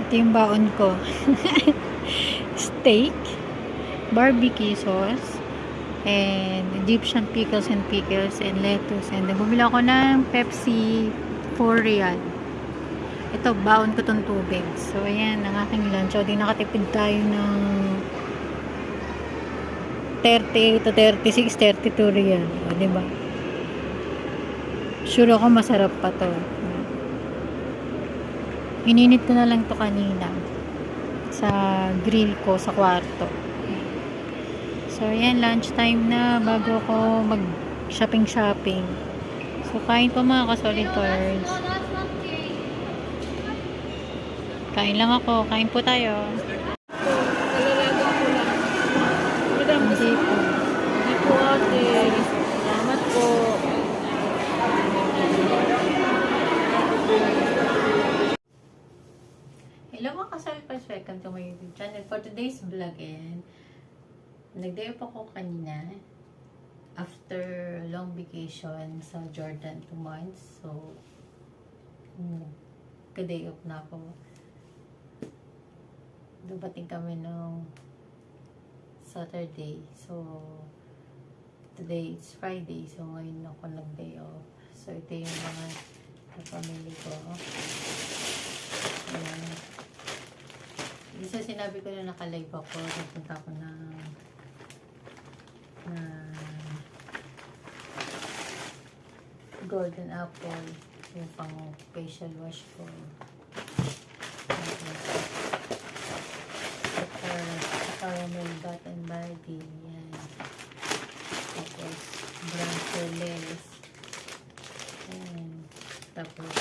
Ito yung baon ko. Steak, barbecue sauce, and Egyptian pickles and lettuce. And then, bumili ako ng Pepsi 4 real. Ito, baon ko tong tubig. So, ayan, ang aking lunch. So, di nakatipid tayo ng 30 to 36, 32 real. O, diba? Sure ako masarap pa to. Ininit ko na lang to kanina sa grill ko sa kwarto. So, ayan, lunch time na bago ako mag-shopping. So, kain po mga ka-solitors. Kain lang ako. Kain po tayo. Hindi po. Hindi po ate. Salamat po. Hello mga ka-solitors. Welcome to my YouTube channel. For today's vlog, nag-day off ako kanina after long vacation sa Jordan 2 months. So, ka-day off na ako. Dumating kami nung Saturday. So, today it's Friday. So, ngayon ako nag-day off. So, ito yung mga pamilya ko. Ayan. Isa sinabi ko na naka-live ako. Nagpunta ako na Golden Apple. Yung pang facial wash ko. Caramel Bath and Body. Yan. Tapos, brown curlers. Yan. Tapos,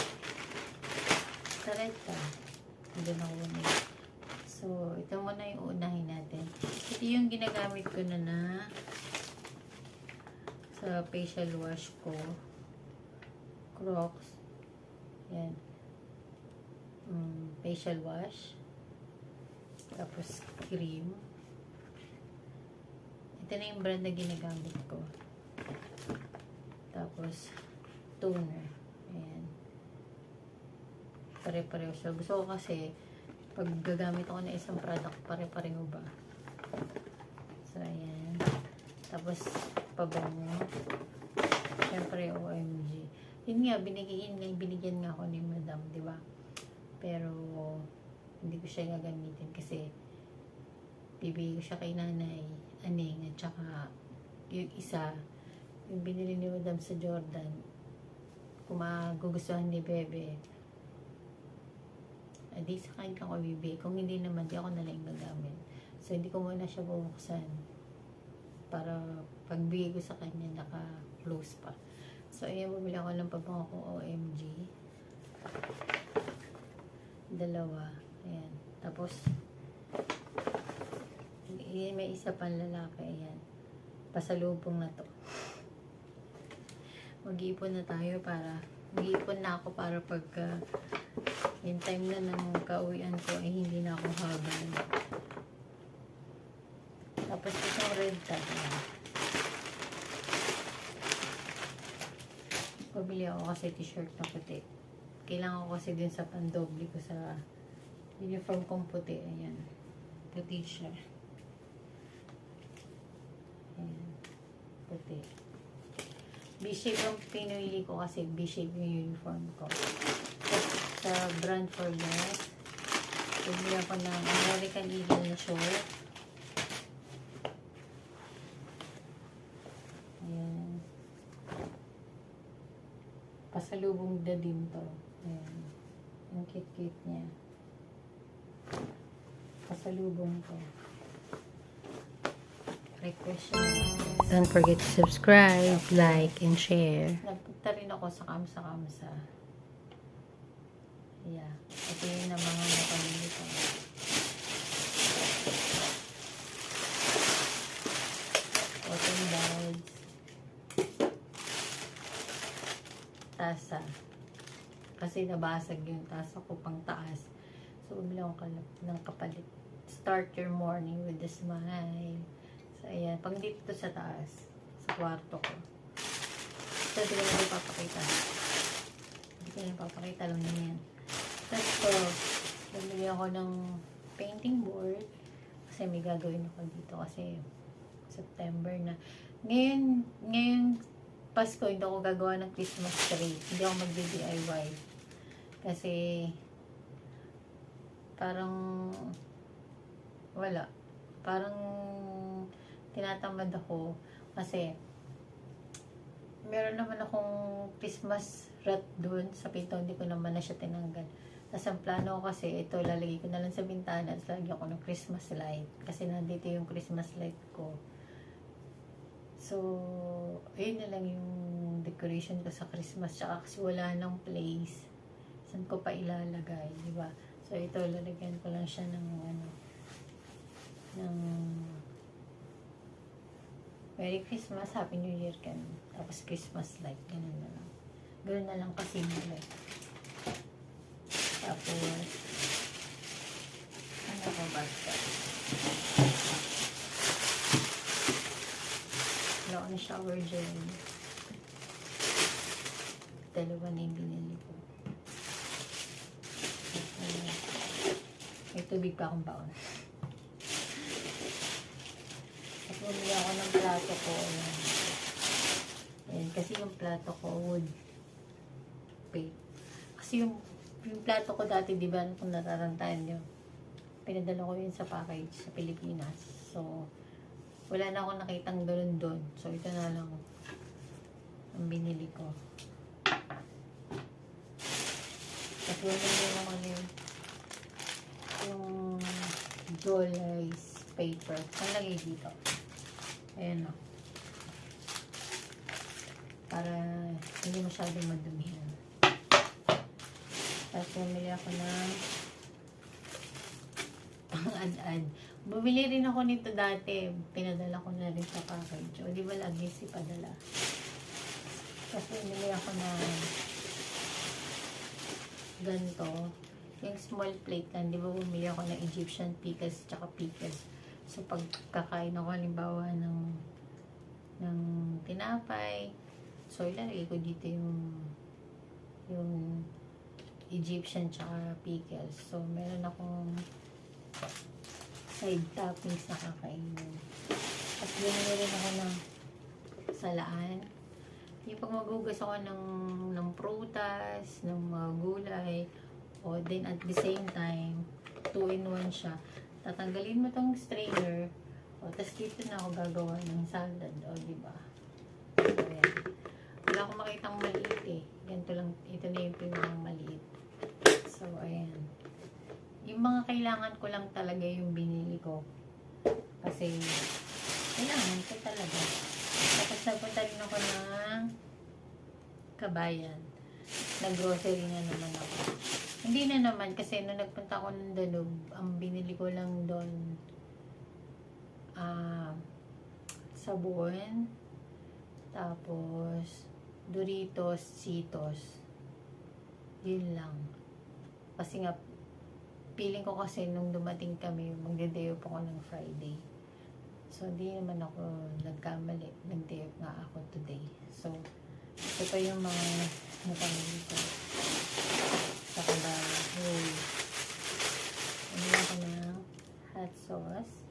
sareta. Hindi na ako na. So, ito muna yung unahin natin. Ito yung ginagamit ko na sa facial wash ko. Crocs. Yan. Facial wash. Tapos, cream. Ito na yung brand na ginagamit ko. Tapos, toner. Ayan. Pare-pareho siya. Gusto ko kasi, pag gagamit ako ng isang product, pare-pareho ba? So, ayan. Tapos, pabango. Siyempre, OMG. Yun nga, binigyan nga ako ni Madam, di ba? Pero, hindi ko siya gagamitin kasi bibigay ko siya kay Nanay Aning at saka yung isa yung binili ni Madam sa Jordan kung magugustuhan ni Bebe di sa kain lang ko bibigay, kung hindi naman di ako nalang gagamit. So hindi ko muna siya bubuksan para pagbigay ko sa kanya naka-close pa. So ayan, bumili ako ng pabango kong OMG, dalawa. Ayan. Tapos, may isa pang lalaki. Ayan. Pasalubong na to. Mag-iipon na tayo para, mag-iipon na ako para pagka yung time na ng kauwian ko ay hindi na ako habang. Tapos itong red tag. Pabili ako kasi t-shirt na puti. Kailangan ko kasi din sa pandoble ko sa uniform kong puti. Ayan. Puti siya. Ayan. Puti. B-shape ang pinili ko kasi B-shape yung uniform ko. Sa brand for less. Bumili ako ng American Eagle na short. Ayan. Pasalubong na din to. Ayan. Ang cute-cute niya. Pasalubong ko. Request siya. Don't forget to subscribe, like, and share. Nagpunta rin ako sa Kamsa. Yeah. Ito yung na mga napamili ko. Cotton buds. Tasa. Kasi nabasag yung tasa ko pang taas. So, bumili ako ng kapalit. Start your morning with a smile. So, ayan. Pang dito sa taas. Sa kwarto ko. So, hindi ko na ipapakita. Hindi ko na ipapakita lang na yan. Tapos, bumili bumili ako ng painting board kasi may gagawin ako dito kasi September na. Ngayon Pasko, hindi ako gagawa ng Christmas tree. Hindi ako mag-DIY. Kasi parang wala. Parang tinatamad ako kasi meron naman akong Christmas wreath doon sa pinto, hindi ko naman na siya tinanggal. Tapos ang plano ko kasi ito, lalagay ko na lang sa bintana at lalagyan ko ng Christmas light kasi nandito yung Christmas light ko. So ayun na lang yung decoration ko sa Christmas, tsaka kasi wala nang place saan ko pa ilalagay, di ba? So ito, lalagyan ko lang siya ng ng Merry Christmas, Happy New Year kan. Tapos Christmas light, ganun na lang. Ganun na lang kasi nila. Tapos ano ko basta? Wala ko na shower gel. Dalawa na yung binili ko. May tubig pa akong baon. At bumili ako ng plato ko. Ayan, kasi yung plato ko wood paint. Kasi yung plato ko dati, di ba, kung natarantahan nyo, pinadala ko yun sa package sa Pilipinas. So, wala na akong nakitang doon. So, ito na lang ang binili ko. Tapos bumili naman yung Jolly's paper. Ang lagay dito. Ayan o. Para hindi masyadong madumihan. Tapos bumili ako ng pang-ad-ad. Bumili rin ako nito dati. Pinadala ko na rin sa package. O di ba lagi si padala. Tapos bumili ako ng ganito. Yung small plate lang. Di ba bumili ako ng Egyptian pickles tsaka pickles. So, pag kakain ako, halimbawa, ng tinapay, so, ilalagay ko dito yung Egyptian tsaka pickles. So, meron akong side toppings na kakainin. At binili rin ako ng salaan. Yung pag magugas ako ng prutas, ng mga gulay, o then at the same time, 2-in-1 siya. Tatanggalin mo tong strainer, o tas dito na ako gagawa ng salad, o diba? So, ayan. Wala akong makitang maliit eh. Ganito lang, ito na yung pinang maliit. So, ayan. Yung mga kailangan ko lang talaga yung binili ko. Kasi, kailangan ko talaga. Tapos napunta rin ako ng Kabayan. Nag-grocery na naman ako. Hindi na naman kasi nung nagpunta ako ng Danube, ang binili ko lang doon sabon, tapos Doritos, Cheetos. Yun lang. Kasi nga, feeling ko kasi nung dumating kami, magde-day off ako ng Friday. So, hindi naman ako nagkamali. Nag-day off nga ako today. So, ito pa yung mga napamili ko. Sa Kabayan. Ano ako ng hot sauce.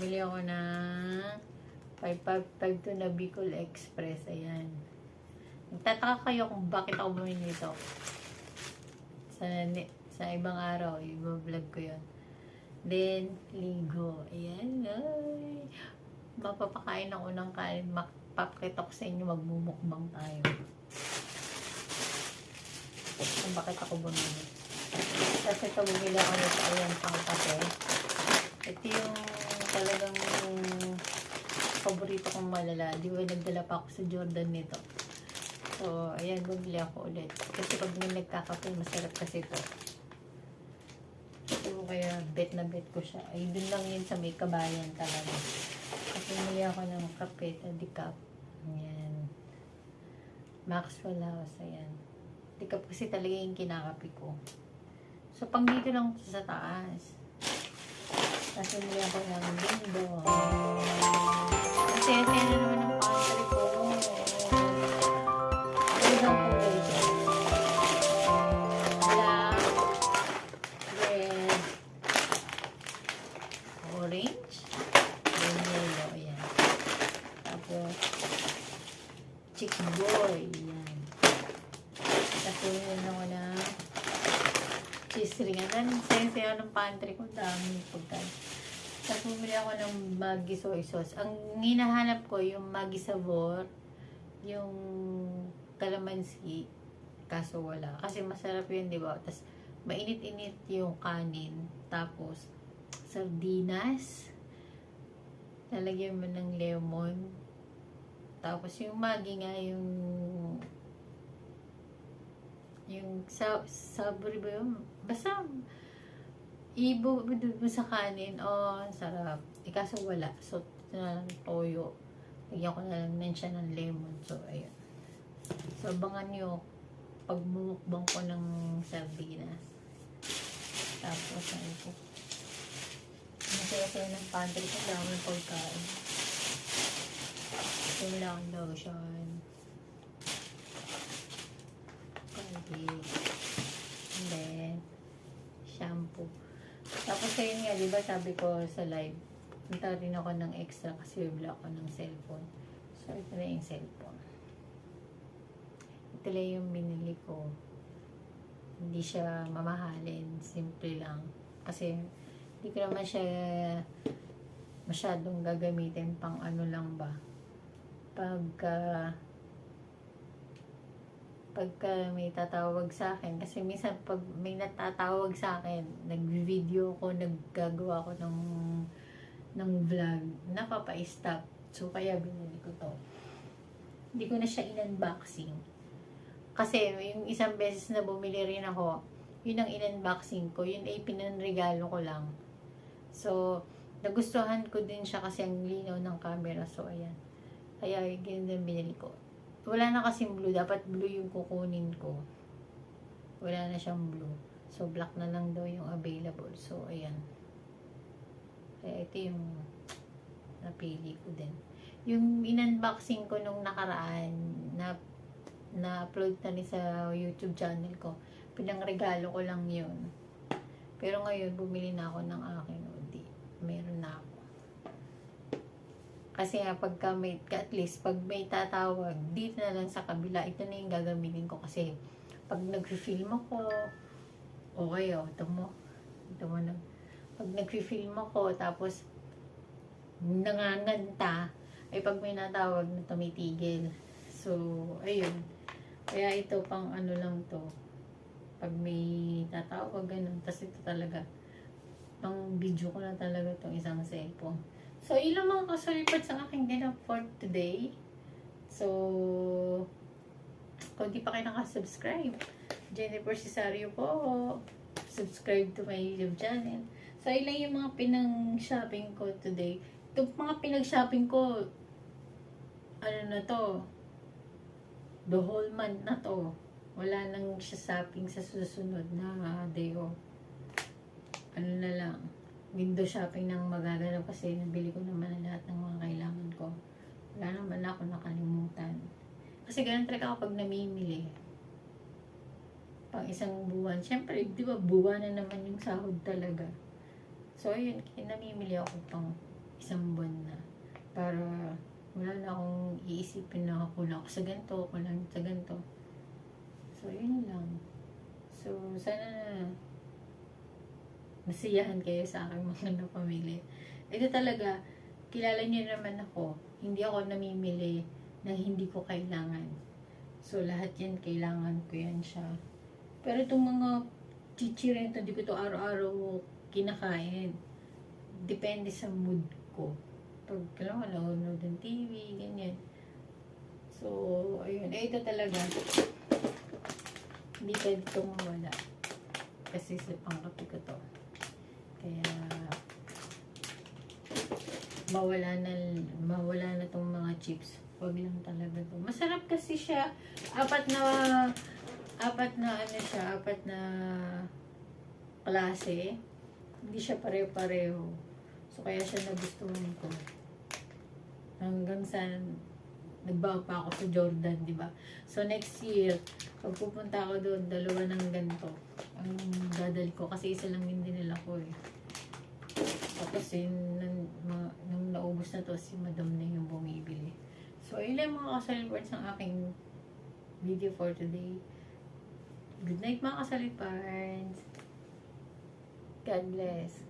Bili ako ng 552 na Bicol Express. Ayan. Nagtataka kayo kung bakit ako bumili nito. Sa ibang araw, i-vlog ko yun. Then, ligo. Ayan. Ay. Mapapakain ako ng kain. Papakita ko sa inyo, magmumukbang tayo. Kung bakit ako bumili. Kasi ito bumili ako nito. Ayan, pang kape. Ito yung talagang paborito kong malala. Di ba nagdala pa ako sa Jordan nito. So, ayan, bumili ako ulit. Kasi pag nagkakape, masarap kasi ito. So, kaya bet na bet ko siya. Ay, dun lang yun sa may Kabayan talaga. Kasi bumili ako ng kape, decaf. Ayan. Maxwell House, ayan. Decaf kasi talaga yung kinakape ko. So, pang dito lang sa taas. Kasi bumili ako ng Bimbo. Kasi ito na naman ang pantry ko. Ano daw kulay siya? Wala Yan. Tapos yun ako na cheese ring. At saya-saya ng pantry ko. Dami pagkain. Tapos bumili ako ng Maggi soy sauce. Ang hinahanap ko yung Maggi Sabor, yung calamansi. Kaso wala. Kasi masarap yun, di ba? Tapos mainit-init yung kanin. Tapos sardinas. Lalagyan mo ng lemon. Tapos yung Maggi nga, yung sabri ba yun? Basta ibubudod mo sa kanin. Oh, ang sarap. Kaso wala. So, ito na lang toyo. Lagyan ko na lang siya ng lemon. So, ayun. So, abangan nyo pag mumukbang ko ng sardinas. Tapos, ano po. Masaya-saya ng pantry ko. Dami ng pagkain. So, wala akong lotion. Colgate. And then, shampoo. Tapos, ayun nga, diba sabi ko sa live, punta rin ako ng extra kasi bibla ako ng cellphone. So, ito na yung cellphone. Ito lang yung binili ko. Hindi siya mamahalin. Simple lang. Kasi, hindi ko naman siya masyadong gagamitin pang ano lang ba. Pagka may tatawag sa akin. Kasi minsan, pag may natatawag sa akin, nag-video ko, naggagawa ko ng vlog, napapa-stop. So, kaya binili ko to. Hindi ko na siya in-unboxing. Kasi, yung isang beses na bumili rin ako, yun ang in-unboxing ko. Yun ay pinanregalo ko lang. So, nagustuhan ko din siya kasi ang linaw ng camera. So, ayan. Kaya, yun din binili ko. Wala na kasing blue. Dapat blue yung kukunin ko. Wala na siyang blue. So, black na lang daw yung available. So, ayan. Kaya ito yung napili ko din. Yung in-unboxing ko nung nakaraan, na-upload na rin sa YouTube channel ko. Pinangregalo ko lang yun. Pero ngayon, bumili na ako ng akin. Meron na ako. Kasi nga, at least, pag may tatawag, dito na lang sa kabila, ito na yung gagamitin ko. Kasi, pag nag-film ako, okay, ito mo na. Pag nag-film ako, tapos, nanganganta, ay pag may natawag na tumitigil. So, ayun. Kaya ito, pang ano lang to. Pag may tatawag, ganun. Tapos ito talaga, pang video ko na talaga itong isang cellphone. So, ilang mga kasalipat sa aking ganap for today. So, kung di pa kayo nakasubscribe, Jennifer Cesario po. Subscribe to my YouTube channel. So, ilang yung mga pinang-shopping ko today. Itong mga pinag-shopping ko, ano na to, the whole month na to. Wala nang shopping sa susunod na day off. Ano na lang, window shopping ng magaganap kasi nabili ko naman na lahat ng mga kailangan ko. Wala naman ako nakalimutan. Kasi ganun talaga kapag namimili. Pang isang buwan. Siyempre, di ba, buwan na naman yung sahod talaga. So, ayun, namimili ako pang isang buwan na. Para wala na akong iisipin na kulang ako sa ganito, kulang sa ganito. So, yun lang. So, sana masiyahan kayo sa aking mga napamili. Ito talaga, kilala niyo naman ako. Hindi ako namimili na hindi ko kailangan. So, lahat yan, kailangan ko yan siya. Pero itong mga chichirin, hindi ko ito araw-araw kinakain. Depende sa mood ko. Pag nanonood ng TV, ganyan. So, ayun. Ito talaga, hindi pwede itong mawala. Kasi sa pangkapi ko to. Kaya mawala na tong mga chips. Wag lang talaga to. Masarap kasi siya. Apat na klase. Hindi siya pare-pareho. So kaya siya nagustuhan ko. Hanggang sa nagbawa pa ako sa Jordan, di ba? So next year, pag pupunta ako doon, dalawa ng ganito ang dadali ko kasi isa lang din dinala ko eh. Tapos nung naubos na to, si madam na yung bumibili. So, ayun lang mga kasalibers ng aking video for today. Good night mga kasaliparns. God bless.